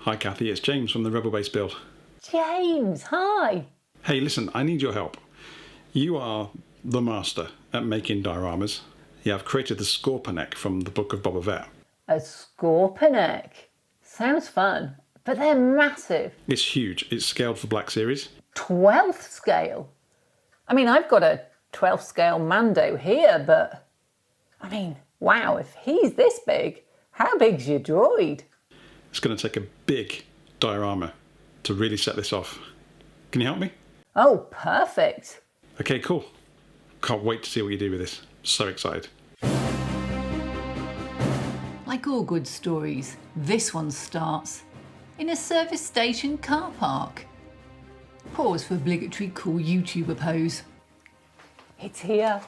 Hi Kathy, it's James from the RebelBaseBuild. James, hi. Hey, listen, I need your help. You are the master at making dioramas. Yeah, I've created the Scorponek from the book of Boba Fett. A Scorponek. Sounds fun, but they're massive. It's huge. It's scaled for Black Series. 12th scale? I mean, I've got a 12th scale Mando here, but I mean, wow, if he's this big, how big's your droid? It's going to take a big diorama to really set this off. Can you help me? Oh, perfect. Okay, cool. Can't wait to see what you do with this. So excited. Like all good stories, this one starts in a service station car park. Pause for obligatory cool YouTuber pose. It's here.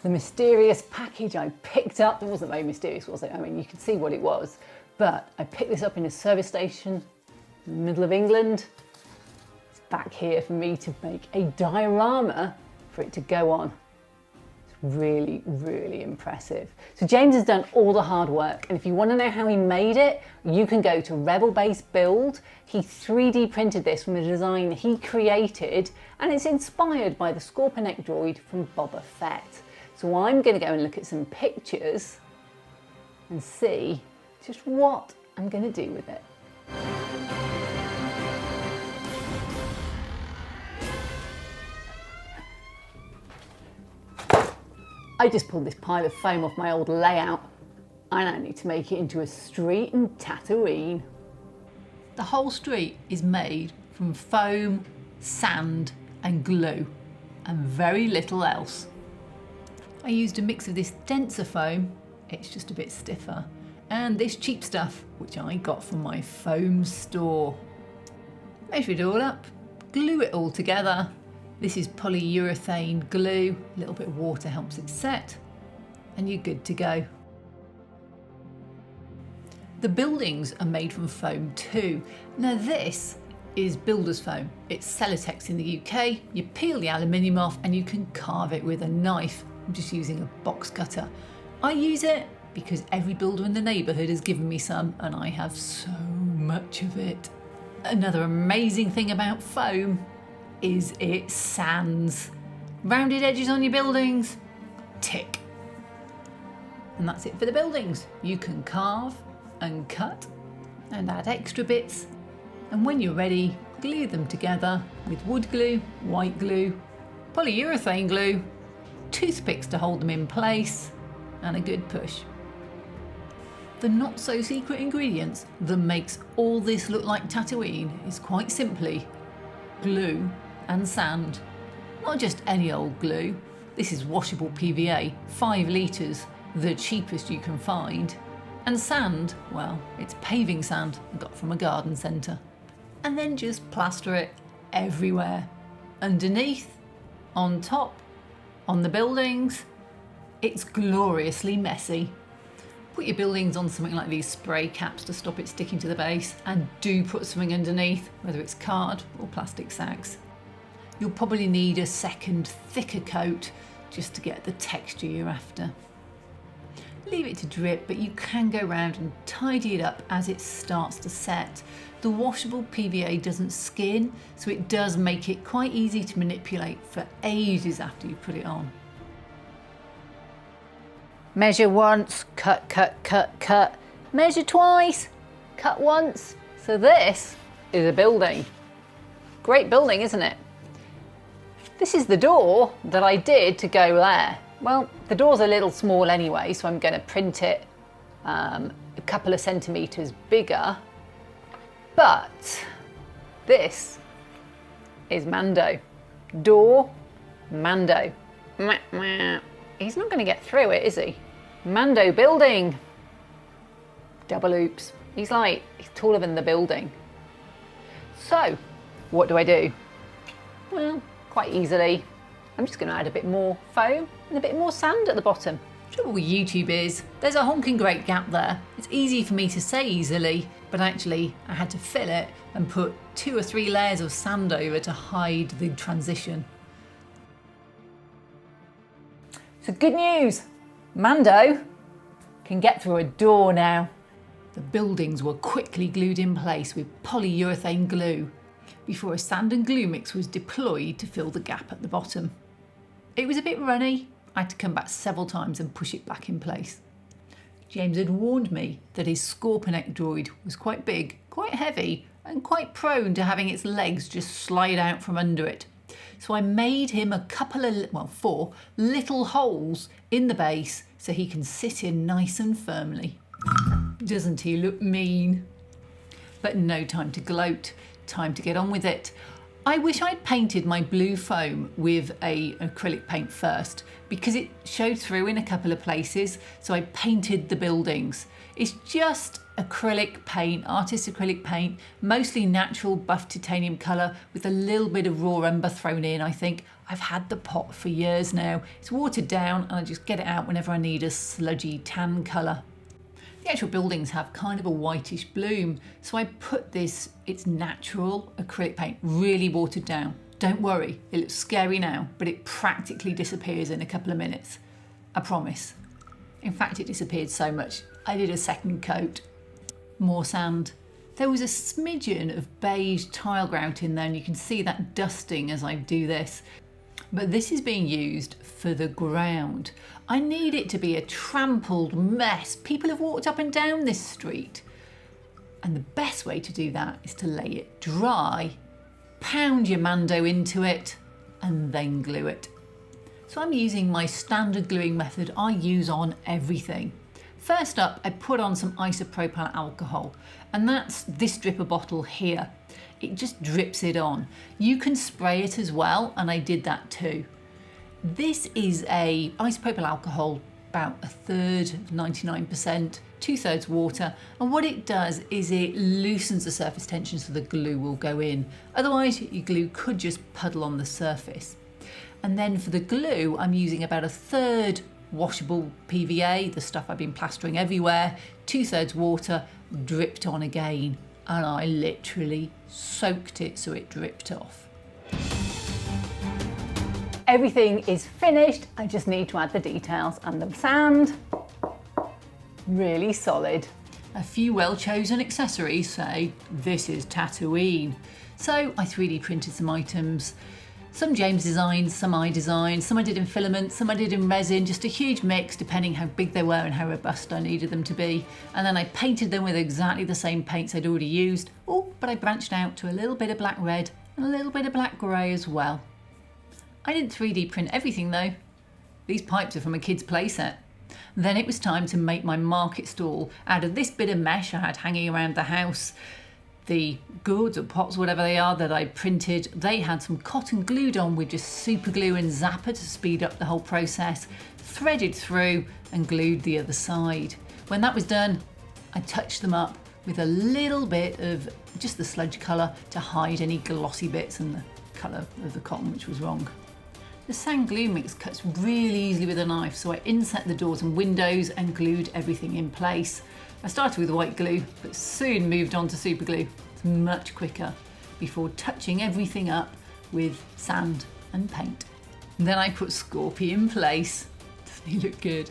The mysterious package I picked up. It wasn't very mysterious, was it? I mean, you could see what it was. But I picked this up in a service station in the middle of England. It's back here for me to make a diorama for it to go on. It's really, really impressive. So James has done all the hard work. And if you want to know how he made it, you can go to RebelBaseBuild. He 3D printed this from a design he created, and it's inspired by the Scorponek droid from Boba Fett. So I'm going to go and look at some pictures and see just what I'm going to do with it. I just pulled this pile of foam off my old layout. I now need to make it into a street in Tatooine. The whole street is made from foam, sand and glue, and very little else. I used a mix of this denser foam, it's just a bit stiffer, and this cheap stuff, which I got from my foam store. Measure it all up, glue it all together. This is polyurethane glue, a little bit of water helps it set, and you're good to go. The buildings are made from foam too. Now this is builder's foam. It's Celotex in the UK. You peel the aluminium off and you can carve it with a knife. I'm just using a box cutter. I use it because every builder in the neighbourhood has given me some and I have so much of it. Another amazing thing about foam is it sands. Rounded edges on your buildings, tick. And that's it for the buildings. You can carve and cut and add extra bits, and when you're ready, glue them together with wood glue, white glue, polyurethane glue, toothpicks to hold them in place, and a good push. The not so secret ingredients that makes all this look like Tatooine is quite simply glue and sand. Not just any old glue. This is washable PVA, 5 litres, the cheapest you can find. And sand, well, it's paving sand I got from a garden centre. And then just plaster it everywhere. Underneath, on top, on the buildings. It's gloriously messy. Put your buildings on something like these spray caps to stop it sticking to the base, and do put something underneath, whether it's card or plastic sacks. You'll probably need a second thicker coat just to get the texture you're after. Leave it to drip, but you can go around and tidy it up as it starts to set. The washable PVA doesn't skin, so it does make it quite easy to manipulate for ages after you put it on. Measure once, cut, cut, cut, cut. Measure twice, cut once. So this is a building. Great building, isn't it? This is the door that I did to go there. Well, the door's a little small anyway, so I'm going to print it a couple of centimetres bigger. But this is Mando. Door, Mando. He's not going to get through it, is he? Mando building. Double oops. He's taller than the building. So, what do? Well, quite easily, I'm just going to add a bit more foam and a bit more sand at the bottom. Trouble with YouTube is, there's a honking great gap there. It's easy for me to say easily, but actually I had to fill it and put 2 or 3 layers of sand over to hide the transition. So good news, Mando can get through a door now. The buildings were quickly glued in place with polyurethane glue before a sand and glue mix was deployed to fill the gap at the bottom. It was a bit runny. I had to come back several times and push it back in place. James had warned me that his Scorponek droid was quite big, quite heavy, and quite prone to having its legs just slide out from under it. So I made him a couple of, well, 4 little holes in the base so he can sit in nice and firmly. Doesn't he look mean? But no time to gloat, time to get on with it. I wish I'd painted my blue foam with an acrylic paint first because it showed through in a couple of places, so I painted the buildings. It's just acrylic paint, artist acrylic paint, mostly natural buff titanium colour with a little bit of raw umber thrown in, I think. I've had the pot for years now. It's watered down and I just get it out whenever I need a sludgy tan colour. The actual buildings have kind of a whitish bloom, so I put this, it's natural acrylic paint, really watered down. Don't worry, it looks scary now, but it practically disappears in a couple of minutes. I promise. In fact, it disappeared so much, I did a second coat. More sand. There was a smidgen of beige tile grout in there, and you can see that dusting as I do this. But this is being used for the ground. I need it to be a trampled mess. People have walked up and down this street. And the best way to do that is to lay it dry, pound your Mando into it, and then glue it. So I'm using my standard gluing method I use on everything. First up, I put on some isopropyl alcohol, and that's this dripper bottle here. It just drips it on. You can spray it as well, and I did that too. This is a isopropyl alcohol, about 1/3, 99%, 2/3 water, and what it does is it loosens the surface tension so the glue will go in. Otherwise, your glue could just puddle on the surface. And then for the glue, I'm using about 1/3 washable PVA, the stuff I've been plastering everywhere, 2/3 water, dripped on again, and I literally soaked it so it dripped off. Everything is finished. I just need to add the details, and the sand, really solid. A few well-chosen accessories say this is Tatooine. So I 3D printed some items. Some James designed, some I designed, some I did in filament, some I did in resin, just a huge mix depending how big they were and how robust I needed them to be. And then I painted them with exactly the same paints I'd already used. Oh, but I branched out to a little bit of black red and a little bit of black grey as well. I didn't 3D print everything though. These pipes are from a kid's playset. Then it was time to make my market stall out of this bit of mesh I had hanging around the house. The gourds or pots, whatever they are, that I printed, they had some cotton glued on with just super glue and zapper to speed up the whole process, threaded through and glued the other side. When that was done, I touched them up with a little bit of just the sludge colour to hide any glossy bits and the colour of the cotton, which was wrong. The sand glue mix cuts really easily with a knife, so I inset the doors and windows and glued everything in place. I started with white glue, but soon moved on to super glue. It's much quicker, before touching everything up with sand and paint. Then I put Scorpy in place. Doesn't he look good?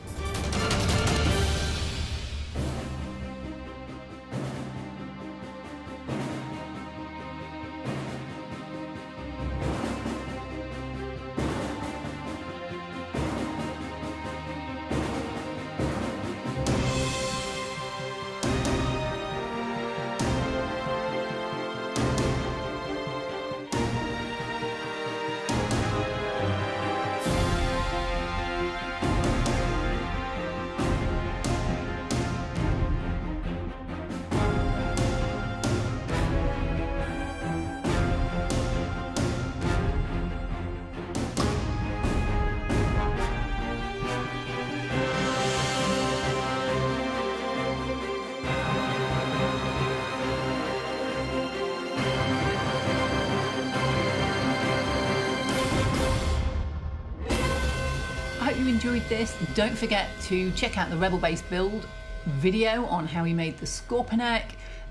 I hope you enjoyed this. Don't forget to check out the RebelBaseBuild video on how he made the Scorponek.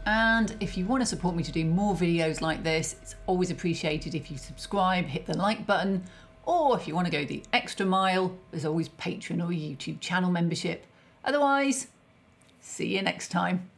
And if you want to support me to do more videos like this, it's always appreciated if you subscribe, hit the like button, or if you want to go the extra mile, there's always Patreon or YouTube channel membership. Otherwise, see you next time.